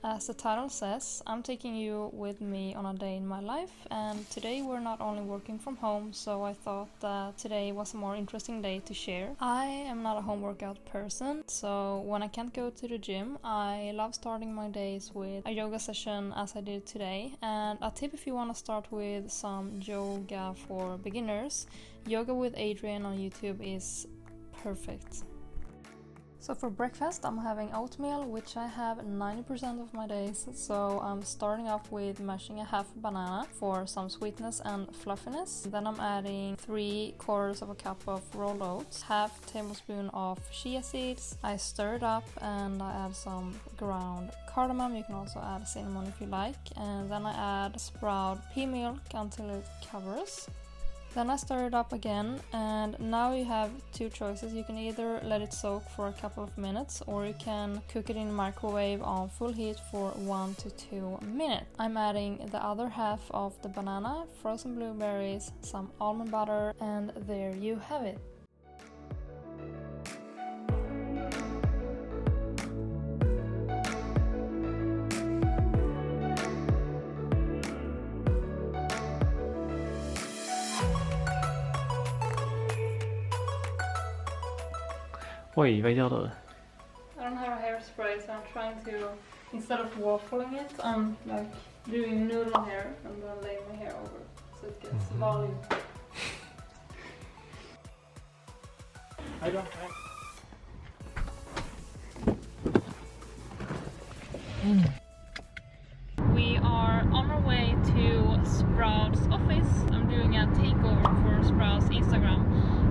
As the title says, I'm taking you with me on a day in my life, and today we're not only working from home, so I thought that today was a more interesting day to share. I am not a home workout person, so when I can't go to the gym, I love starting my days with a yoga session as I did today. And a tip if you want to start with some yoga for beginners, Yoga with Adrian on YouTube is perfect. So for breakfast I'm having oatmeal, which I have 90% of my days, so I'm starting off with mashing a half banana for some sweetness and fluffiness. Then I'm adding 3/4 of a cup of rolled oats, half tablespoon of chia seeds. I stir it up and I add some ground cardamom. You can also add cinnamon if you like, and then I add sprout pea milk until it covers. Then I stir it up again, and now you have two choices. You can either let it soak for a couple of minutes, or you can cook it in the microwave on full heat for 1 to 2 minutes. I'm adding the other half of the banana, frozen blueberries, some almond butter, and there you have it. Oj, vad gör du? I don't have a hairspray, so I'm trying to, instead of waffling it, I'm like doing noodle hair and then laying my hair over so it gets volume. I don't have. We are on our way to Sprout's office. I'm doing a takeover for Sprout's Instagram,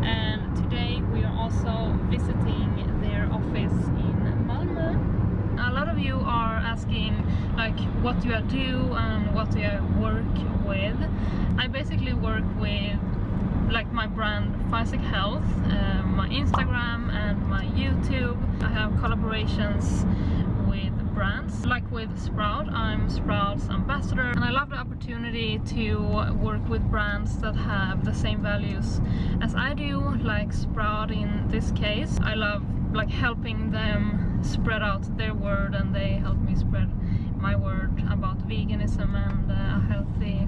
and today we are also visiting their office in Malmö. A lot of you are asking like what do I do and what do I work with. I basically work with like my brand Physic Health, my Instagram and my YouTube. I have collaborations with brands. Like with Sprout, I'm Sprout's ambassador, and I love the opportunity to work with brands that have the same values as I do, like Sprout in this case. I love like helping them spread out their word, and they help me spread my word about veganism and a healthy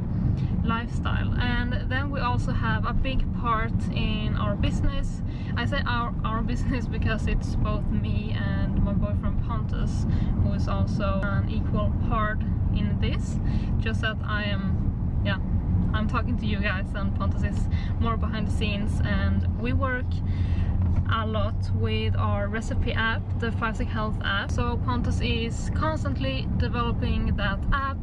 lifestyle. And then we also have a big part in our business. I say our business because it's both me and my boyfriend Pontus, who is also an equal part in this, just that I'm talking to you guys and Pontus is more behind the scenes. And we work a lot with our recipe app, the Physic Health app. So Pontus is constantly developing that app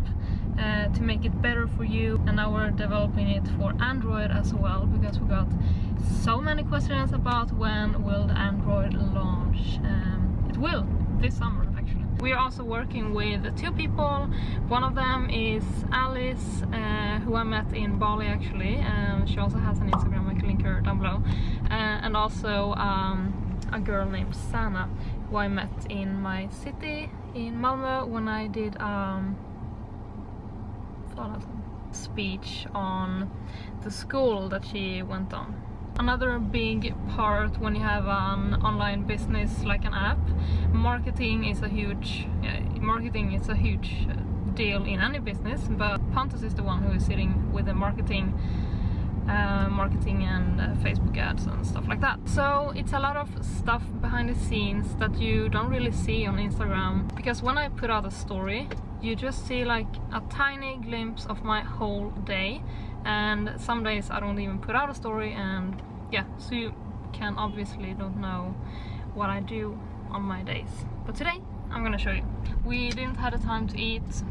to make it better for you, and now we're developing it for Android as well, because we got so many questions about when will the Android launch. It will this summer actually. We are also working with 2 people. One of them is Alice, who I met in Bali actually, and she also has an Instagram. I can link her down below. And also a girl named Sana, who I met in my city in Malmö when I did speech on the school that she went on. Another big part when you have an online business like an app, marketing is a huge deal in any business, but Pontus is the one who is sitting with the marketing and Facebook ads and stuff like that. So it's a lot of stuff behind the scenes that you don't really see on Instagram, because when I put out a story you just see like a tiny glimpse of my whole day, and some days I don't even put out a story, and yeah, so you can obviously don't know what I do on my days. But today I'm gonna show you. We didn't have the time to eat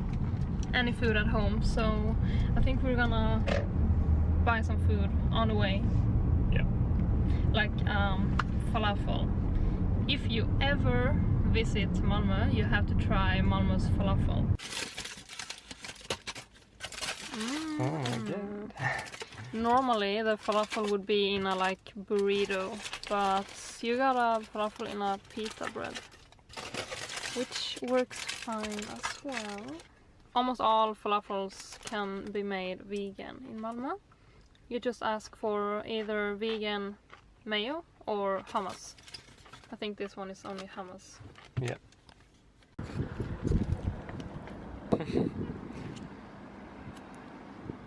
any food at home, so I think we're gonna buy some food on the way. Yeah. Like falafel. If you ever visit Malmö, you have to try Malmö's falafel. Oh, good. Normally the falafel would be in a like burrito, but you got a falafel in a pita bread, which works fine as well. Almost all falafels can be made vegan in Malmö. You just ask for either vegan mayo or hummus. I think this one is only hummus. Yeah.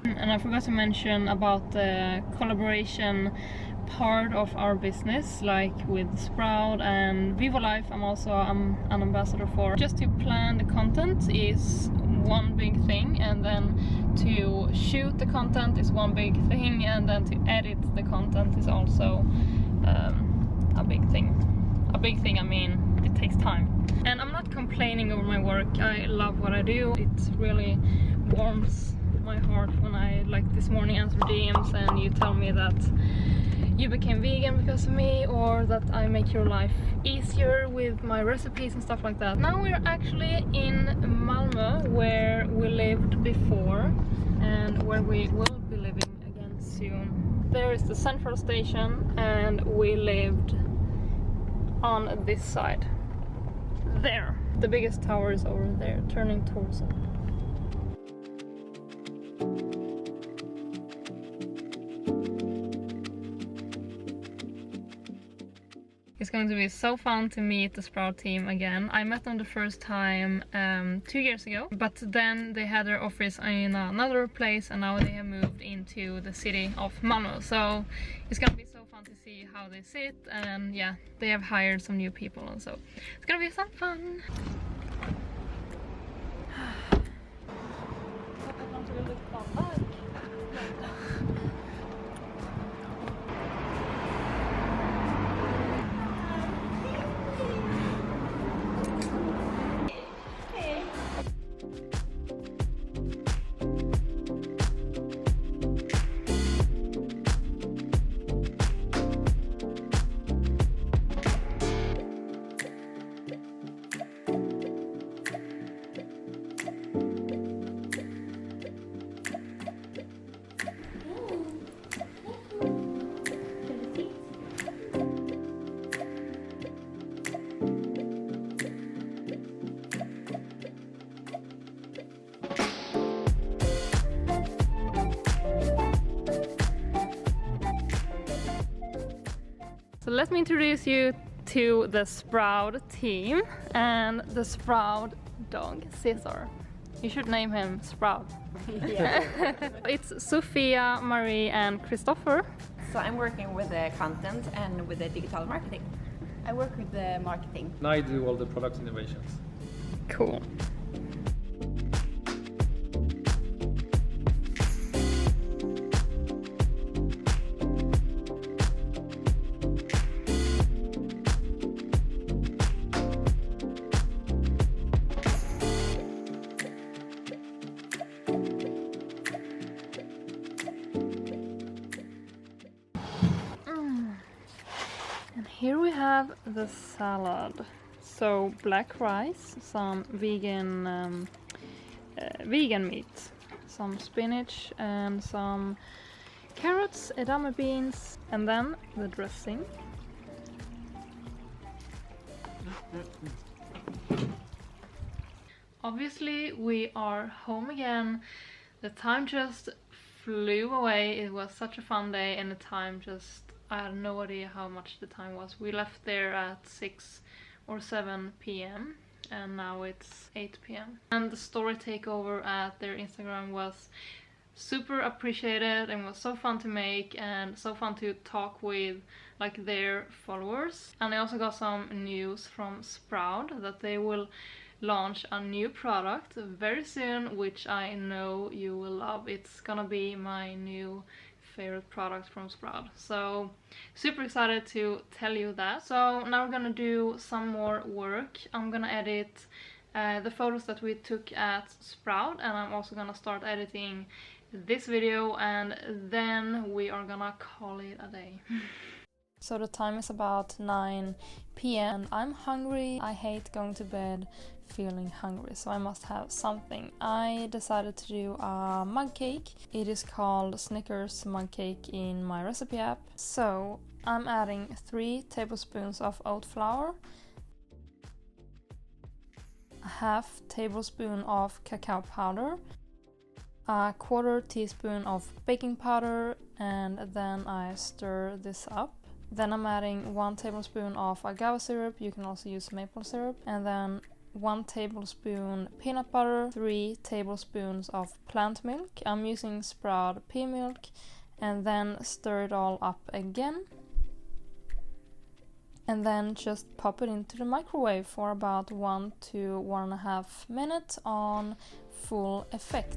And I forgot to mention about the collaboration part of our business, like with Sprout and Vivo Life. I'm also an ambassador for. Just to plan the content is one big thing, and then to shoot the content is one big thing, and then to edit the content is also a big thing. A big thing, I mean, it takes time. And I'm not complaining over my work. I love what I do. It really warms my heart when I, like this morning, answer DMs and you tell me that you became vegan because of me, or that I make your life easier with my recipes and stuff like that. Now we're actually in Malmö, where we lived before and where we will be living again soon. There is the central station, and we lived on this side. There. The biggest tower is over there, turning towards it. It's going to be so fun to meet the Sprout team again. I met them the first time 2 years ago, but then they had their office in another place, and now they have moved into the city of Malmö. So it's gonna be so fun to see how they sit, and yeah, they have hired some new people, and so it's gonna be some fun. So let me introduce you to the Sprout team and the Sprout dog, Caesar. You should name him Sprout. Yeah. It's Sophia, Marie and Christopher. So I'm working with the content and with the digital marketing. I work with the marketing. And I do all the product innovations. Cool. Here we have the salad. So black rice, some vegan meat, some spinach and some carrots, edamame beans, and then the dressing. Obviously we are home again. The time just flew away. It was such a fun day, and the time just, I had no idea how much the time was. We left there at 6 or 7 p.m. and now it's 8 p.m. And the story takeover at their Instagram was super appreciated and was so fun to make and so fun to talk with like their followers. And I also got some news from Sprout that they will launch a new product very soon, which I know you will love. It's gonna be my new favorite product from Sprout. So super excited to tell you that. So now we're gonna do some more work. I'm gonna edit the photos that we took at Sprout, and I'm also gonna start editing this video, and then we are gonna call it a day. So the time is about 9 p.m. and I'm hungry. I hate going to bed feeling hungry, so I must have something. I decided to do a mug cake. It is called Snickers mug cake in my recipe app. So I'm adding 3 tablespoons of oat flour, a half tablespoon of cacao powder, a 1/4 teaspoon of baking powder, and then I stir this up. Then I'm adding 1 tablespoon of agave syrup. You can also use maple syrup, and then 1 tablespoon peanut butter, 3 tablespoons of plant milk. I'm using Sprout pea milk, and then stir it all up again. And then just pop it into the microwave for about 1 to 1.5 minutes on full effect.